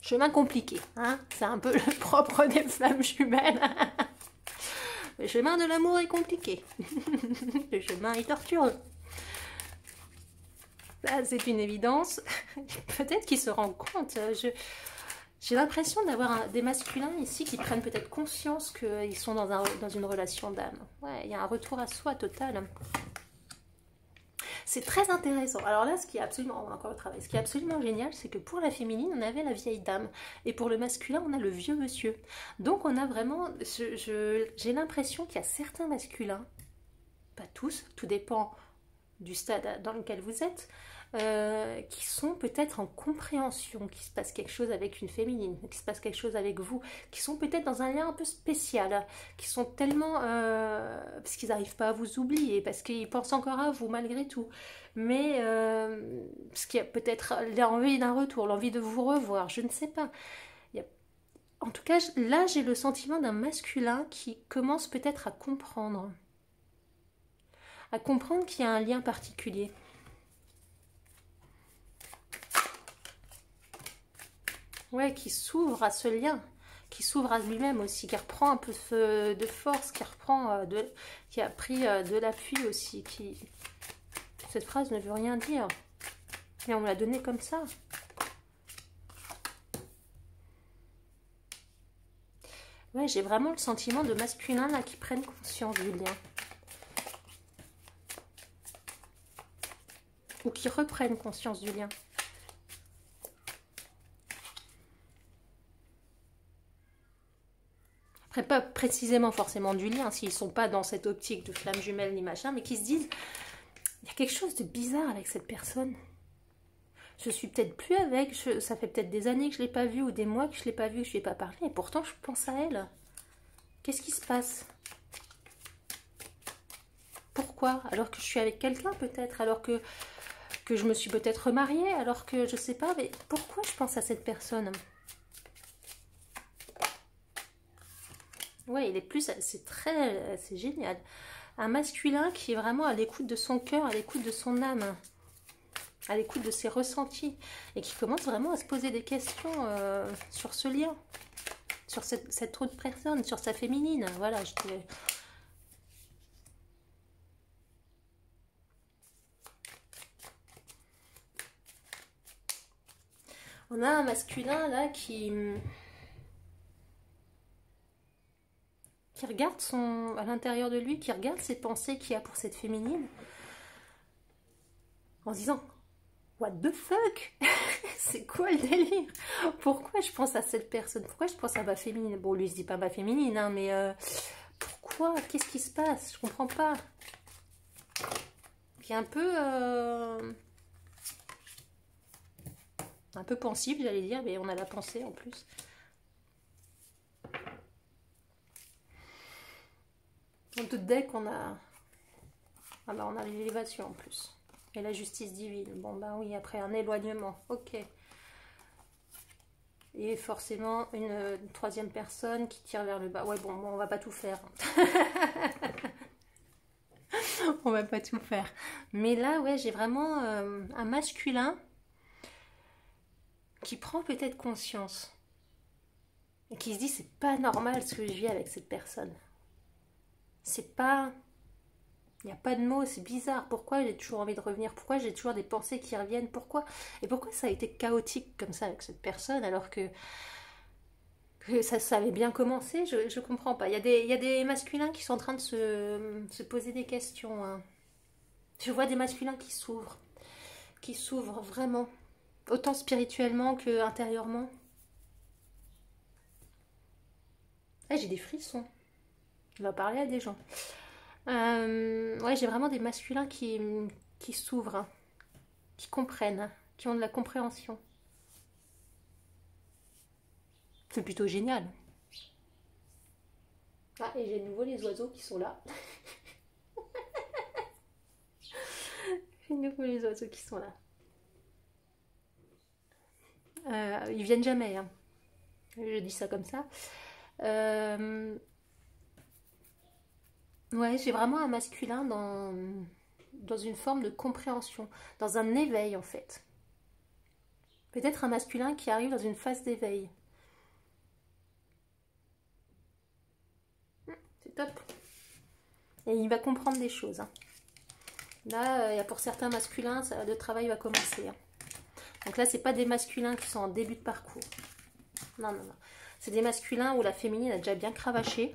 Chemin compliqué, hein, c'est un peu le propre des flammes jumelles. Le chemin de l'amour est compliqué. Le chemin est tortueux. Ça, c'est une évidence. Peut-être qu'ils se rendent compte. J'ai l'impression d'avoir des masculins ici qui prennent peut-être conscience qu'ils sont dans une relation d'âme. Ouais, il y a un retour à soi total. C'est très intéressant. Alors là, ce qui est absolument, on a encore le travail, ce qui est absolument génial, c'est que pour la féminine, on avait la vieille dame. Et pour le masculin, on a le vieux monsieur. Donc on a vraiment, j'ai l'impression qu'il y a certains masculins, pas tous, tout dépend du stade dans lequel vous êtes, qui sont peut-être en compréhension, qu'il se passe quelque chose avec une féminine, qu'il se passe quelque chose avec vous, qui sont peut-être dans un lien un peu spécial, qui sont tellement... parce qu'ils n'arrivent pas à vous oublier, parce qu'ils pensent encore à vous malgré tout, mais parce qu'il y a peut-être l'envie d'un retour, l'envie de vous revoir, je ne sais pas. En tout cas, là j'ai le sentiment d'un masculin qui commence peut-être à comprendre qu'il y a un lien particulier. Ouais, qui s'ouvre à ce lien, qui s'ouvre à lui-même aussi, qui reprend un peu de force, qui a pris de l'appui aussi. Cette phrase ne veut rien dire. Mais on me l'a donné comme ça. Ouais, j'ai vraiment le sentiment de masculin là qui prennent conscience du lien. Ou qui reprennent conscience du lien. Après, pas précisément forcément du lien, s'ils ne sont pas dans cette optique de flamme jumelle ni machin, mais qui se disent, il y a quelque chose de bizarre avec cette personne. Je suis peut-être plus avec, ça fait peut-être des années que je ne l'ai pas vue, ou des mois que je ne l'ai pas vue, que je ne lui ai pas parlé, et pourtant je pense à elle. Qu'est-ce qui se passe? Pourquoi? Alors que je suis avec quelqu'un peut-être, alors que je me suis peut-être remariée, alors que je sais pas, mais pourquoi je pense à cette personne? Ouais, il est plus, c'est génial. Un masculin qui est vraiment à l'écoute de son cœur, à l'écoute de son âme, à l'écoute de ses ressentis, et qui commence vraiment à se poser des questions sur ce lien, sur cette autre personne, sur sa féminine. Voilà, je dirais. On a un masculin là qui regarde à l'intérieur de lui, qui regarde ses pensées qu'il y a pour cette féminine, en se disant what the fuck. C'est quoi le délire? Pourquoi je pense à cette personne? Pourquoi je pense à ma féminine? Bon, lui il se dit pas ma féminine, hein, mais pourquoi? Qu'est-ce qui se passe? Je comprends pas. Qui est un peu pensif, j'allais dire, mais on a la pensée en plus. Dans tout deck, on a l'élévation en plus. Et la justice divine. Bon, ben oui, après un éloignement. Ok. Et forcément, une troisième personne qui tire vers le bas. Ouais, bon, on va pas tout faire. On va pas tout faire. Mais là, ouais, j'ai vraiment un masculin qui prend peut-être conscience. Et qui se dit, c'est pas normal ce que je vis avec cette personne. C'est pas... Il n'y a pas de mots, c'est bizarre. Pourquoi j'ai toujours envie de revenir? Pourquoi j'ai toujours des pensées qui reviennent? Pourquoi? Et pourquoi ça a été chaotique comme ça avec cette personne alors que ça avait bien commencé? Je comprends pas. Il y a des masculins qui sont en train de se poser des questions. Hein. Je vois des masculins qui s'ouvrent vraiment, autant spirituellement que intérieurement. Ah, j'ai des frissons. On va parler à des gens. Ouais, j'ai vraiment des masculins qui s'ouvrent, hein, qui comprennent, hein, qui ont de la compréhension. C'est plutôt génial. Ah, et j'ai de nouveau les oiseaux qui sont là. J'ai de nouveau les oiseaux qui sont là. Ils viennent jamais, hein. Je dis ça comme ça. Ouais, j'ai vraiment un masculin dans une forme de compréhension, dans un éveil en fait. Peut-être un masculin qui arrive dans une phase d'éveil. C'est top. Et il va comprendre des choses. Hein. Là, il y a pour certains masculins, le travail va commencer. Hein. Donc là, c'est pas des masculins qui sont en début de parcours. Non, non, non. C'est des masculins où la féminine a déjà bien cravaché.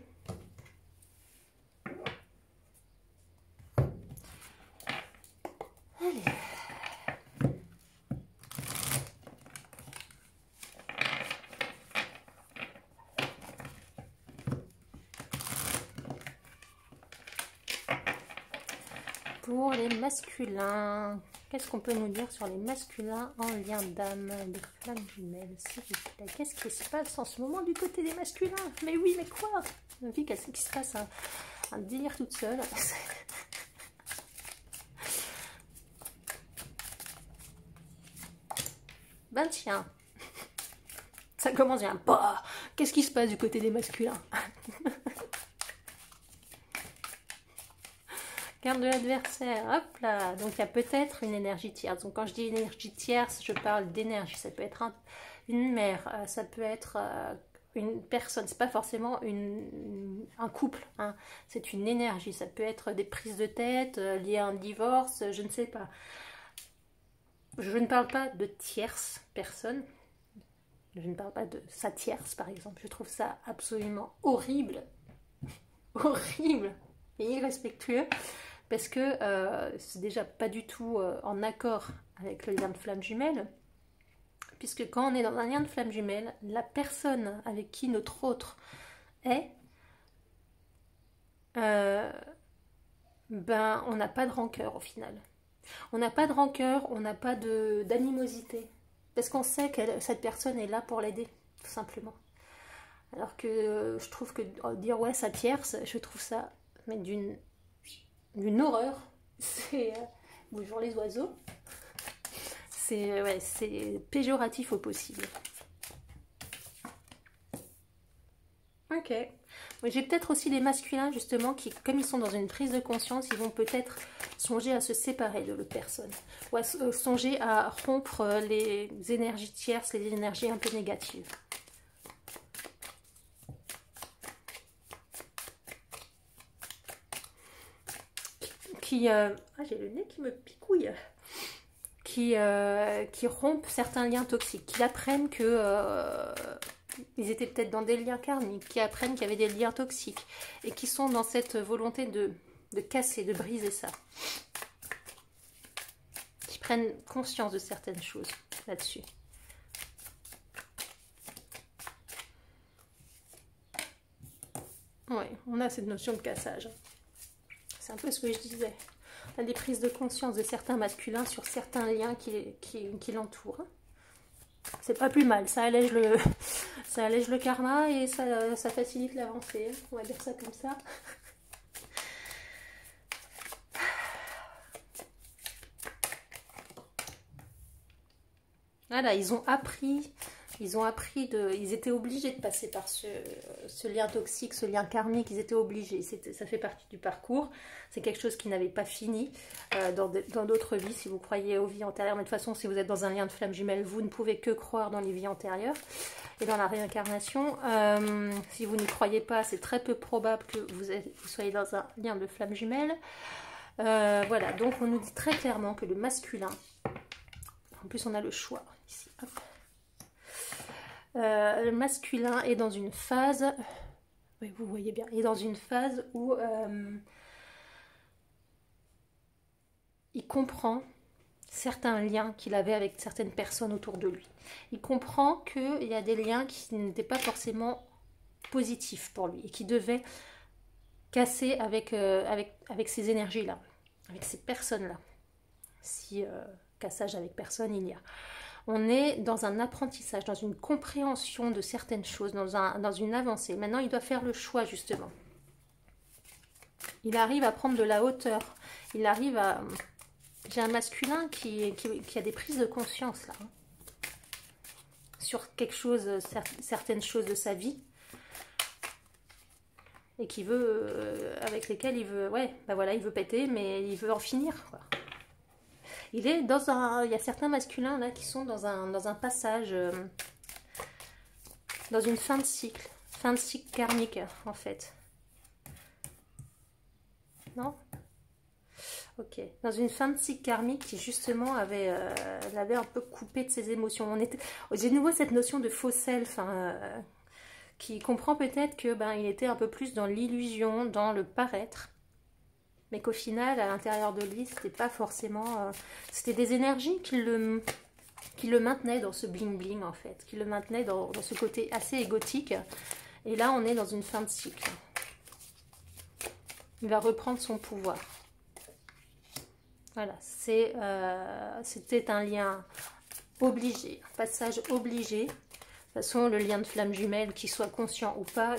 Allez. Pour les masculins, qu'est-ce qu'on peut nous dire sur les masculins en lien d'âme, les flammes jumelles, s'il vous plaît? Qu'est-ce qui se passe en ce moment du côté des masculins? Mais oui, mais quoi? Ma vie, qu'est-ce qui se passe? Un délire toute seule. Ben tiens, ça commence bien. Bah, qu'est-ce qui se passe du côté des masculins? Carte de l'adversaire, hop là. Donc il y a peut-être une énergie tierce. Donc quand je dis énergie tierce, je parle d'énergie. Ça peut être une mère, ça peut être une personne. C'est pas forcément un couple. Hein. C'est une énergie. Ça peut être des prises de tête liées à un divorce, je ne sais pas. je ne parle pas de tierce personne. Je ne parle pas de sa tierce, par exemple. Je trouve ça absolument horrible. Horrible et irrespectueux. Parce que c'est déjà pas du tout en accord avec le lien de flamme jumelle. Puisque quand on est dans un lien de flamme jumelle, la personne avec qui notre autre est, ben on n'a pas de rancœur au final. On n'a pas de rancœur, on n'a pas d'animosité. Parce qu'on sait que cette personne est là pour l'aider, tout simplement. Alors que je trouve que dire ouais sa tierce, je trouve ça mais d'une horreur. C'est bonjour les oiseaux. C'est ouais, c'est péjoratif au possible. Ok. J'ai peut-être aussi les masculins justement qui, comme ils sont dans une prise de conscience, ils vont peut-être songer à se séparer de l'autre personne. Ou à songer à rompre les énergies tierces, les énergies un peu négatives. J'ai le nez qui me picouille. Qui rompent certains liens toxiques, qui apprennent que ils étaient peut-être dans des liens karmiques, qui apprennent qu'il y avait des liens toxiques et qui sont dans cette volonté de casser, de briser ça. Qui prennent conscience de certaines choses là-dessus. Oui, on a cette notion de cassage. C'est un peu ce que je disais. On a des prises de conscience de certains masculins sur certains liens qui l'entourent. C'est pas plus mal, ça allège le karma et ça facilite l'avancée. On va dire ça comme ça. Voilà, ils étaient obligés de passer par ce lien toxique, ce lien karmique, ils étaient obligés, ça fait partie du parcours, c'est quelque chose qui n'avait pas fini dans d'autres vies, si vous croyez aux vies antérieures, mais de toute façon, si vous êtes dans un lien de flamme jumelle, vous ne pouvez que croire dans les vies antérieures et dans la réincarnation. Si vous n'y croyez pas, c'est très peu probable que vous soyez dans un lien de flamme jumelle. Voilà, donc on nous dit très clairement que le masculin, en plus on a le choix ici, hop. Le masculin est dans une phase, oui, vous voyez bien, il est dans une phase où il comprend certains liens qu'il avait avec certaines personnes autour de lui. Il comprend qu'il y a des liens qui n'étaient pas forcément positifs pour lui et qui devaient casser avec ces énergies-là, avec ces personnes-là. Si cassage avec personne il y a. On est dans un apprentissage, dans une compréhension de certaines choses, dans une avancée. Maintenant, il doit faire le choix, justement. Il arrive à prendre de la hauteur. Il arrive à... J'ai un masculin qui a des prises de conscience, là. Hein, sur quelque chose, certaines choses de sa vie. Et qui veut... avec lesquelles il veut... Ouais, ben voilà, il veut péter, mais il veut en finir, quoi. Il est dans un... Il y a certains masculins là qui sont dans un passage, dans une fin de cycle karmique en fait. Non? Ok. Dans une fin de cycle karmique qui justement l'avait un peu coupé de ses émotions. J'ai de nouveau cette notion de faux self qui comprend peut-être que il était un peu plus dans l'illusion, dans le paraître. Mais qu'au final, à l'intérieur de lui, c'était pas forcément... c'était des énergies qui le maintenaient dans ce bling-bling, en fait. Qui le maintenaient dans ce côté assez égotique. Et là, on est dans une fin de cycle. Il va reprendre son pouvoir. Voilà, c'était un lien obligé, un passage obligé. De toute façon, le lien de flamme jumelle, qu'il soit conscient ou pas,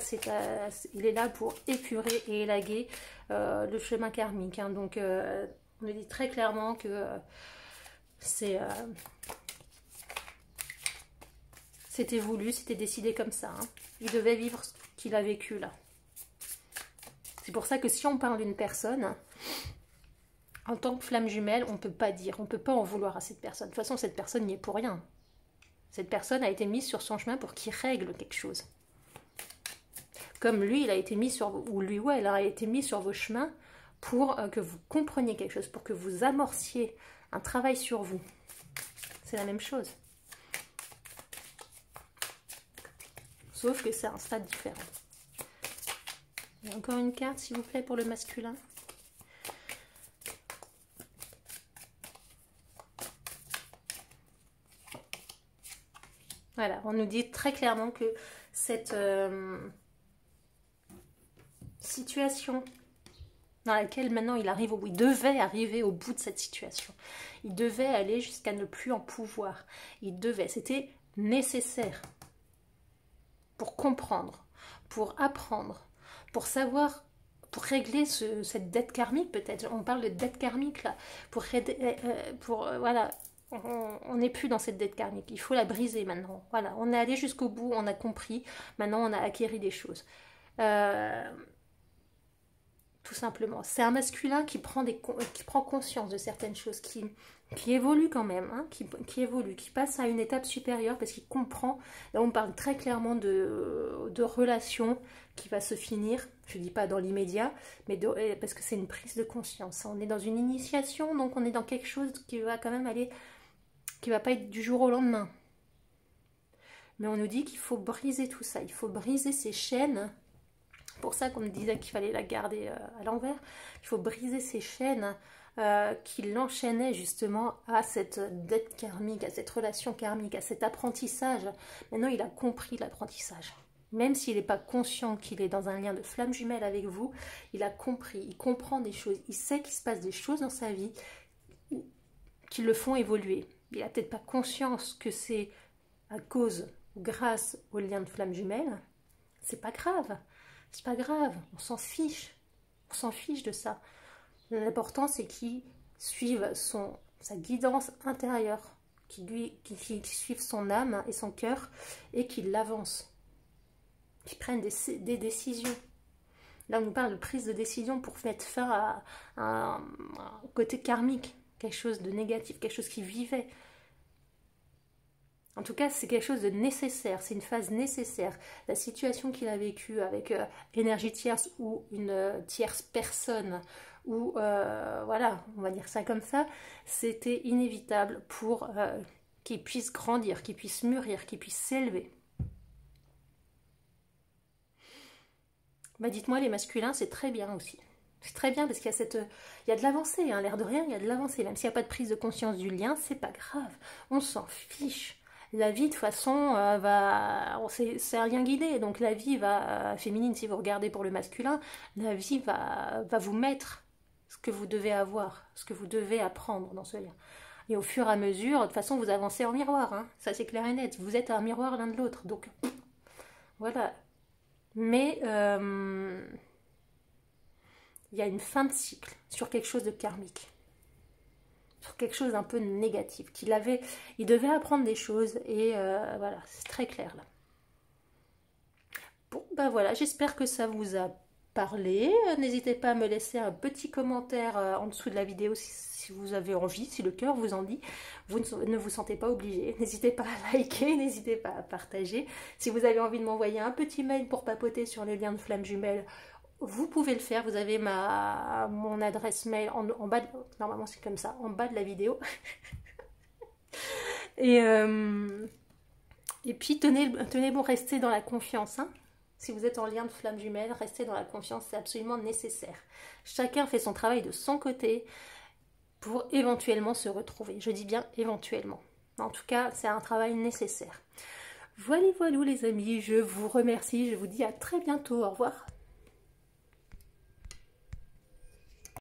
il est là pour épurer et élaguer le chemin karmique. Hein. Donc, on nous dit très clairement que c'était voulu, c'était décidé comme ça. Hein. Il devait vivre ce qu'il a vécu là. C'est pour ça que si on parle d'une personne, en tant que flamme jumelle, on ne peut pas dire, on ne peut pas en vouloir à cette personne. De toute façon, cette personne n'y est pour rien. Cette personne a été mise sur son chemin pour qu'il règle quelque chose. Comme lui, il a été mis sur... Ou lui, ouais, elle a été mise sur vos chemins pour que vous compreniez quelque chose, pour que vous amorciez un travail sur vous. c'est la même chose. Sauf que c'est un stade différent. Et encore une carte, s'il vous plaît, pour le masculin. Voilà, on nous dit très clairement que cette situation dans laquelle maintenant il arrive au bout, il devait arriver au bout de cette situation. Il devait aller jusqu'à ne plus en pouvoir. Il devait, c'était nécessaire pour comprendre, pour apprendre, pour savoir, pour régler cette dette karmique peut-être. On parle de dette karmique là, voilà, on n'est plus dans cette dette karmique. Il faut la briser maintenant. Voilà, on est allé jusqu'au bout, on a compris. Maintenant, on a acquéri des choses. Tout simplement. C'est un masculin qui prend conscience de certaines choses, qui évolue quand même, hein, qui évolue, qui passe à une étape supérieure parce qu'il comprend. Là, on parle très clairement de relations qui va se finir. Je ne dis pas dans l'immédiat, mais parce que c'est une prise de conscience. On est dans une initiation, donc on est dans quelque chose qui va quand même aller, qui va pas être du jour au lendemain. Mais on nous dit qu'il faut briser tout ça, il faut briser ces chaînes. Pour ça qu'on me disait qu'il fallait la garder à l'envers. Il faut briser ces chaînes qui l'enchaînaient justement à cette dette karmique, à cette relation karmique, à cet apprentissage. Maintenant, il a compris l'apprentissage. Même s'il n'est pas conscient qu'il est dans un lien de flamme jumelle avec vous, il a compris, il comprend des choses. Il sait qu'il se passe des choses dans sa vie qui le font évoluer. Il n'a peut-être pas conscience que c'est à cause ou grâce au lien de flamme jumelle. C'est pas grave. C'est pas grave, on s'en fiche de ça. L'important c'est qu'il suive sa guidance intérieure, qu'il suive son âme et son cœur et qu'il avance, qu'il prenne des décisions. Là on nous parle de prise de décision pour mettre fin à un côté karmique, quelque chose de négatif, quelque chose qui vivait. En tout cas, c'est quelque chose de nécessaire, c'est une phase nécessaire. La situation qu'il a vécue avec énergie tierce ou une tierce personne, ou voilà, on va dire ça comme ça, c'était inévitable pour qu'il puisse grandir, qu'il puisse mûrir, qu'il puisse s'élever. Bah dites-moi, les masculins, c'est très bien aussi. C'est très bien parce qu'il y a de l'avancée, hein, l'air de rien, il y a de l'avancée. Même s'il n'y a pas de prise de conscience du lien, c'est pas grave, on s'en fiche. La vie, de toute façon, c'est un lien guidé, donc la vie va, féminine, si vous regardez pour le masculin, la vie va vous mettre ce que vous devez avoir, ce que vous devez apprendre dans ce lien. Et au fur et à mesure, de toute façon, vous avancez en miroir, hein, ça c'est clair et net, vous êtes un miroir l'un de l'autre, donc voilà. Mais il y a une fin de cycle sur quelque chose de karmique. Sur quelque chose d'un peu négatif, il devait apprendre des choses et voilà, c'est très clair là. Bon, ben voilà, j'espère que ça vous a parlé. N'hésitez pas à me laisser un petit commentaire en dessous de la vidéo si vous avez envie, si le cœur vous en dit. Vous ne vous sentez pas obligé. N'hésitez pas à liker, n'hésitez pas à partager. Si vous avez envie de m'envoyer un petit mail pour papoter sur les liens de flamme jumelle, vous pouvez le faire, vous avez mon adresse mail en bas, normalement c'est comme ça, en bas de la vidéo. Et puis tenez bon, restez dans la confiance, hein. Si vous êtes en lien de flamme jumelle, restez dans la confiance, c'est absolument nécessaire. Chacun fait son travail de son côté pour éventuellement se retrouver. Je dis bien éventuellement. En tout cas, c'est un travail nécessaire. Voilà les amis, je vous remercie, je vous dis à très bientôt, au revoir.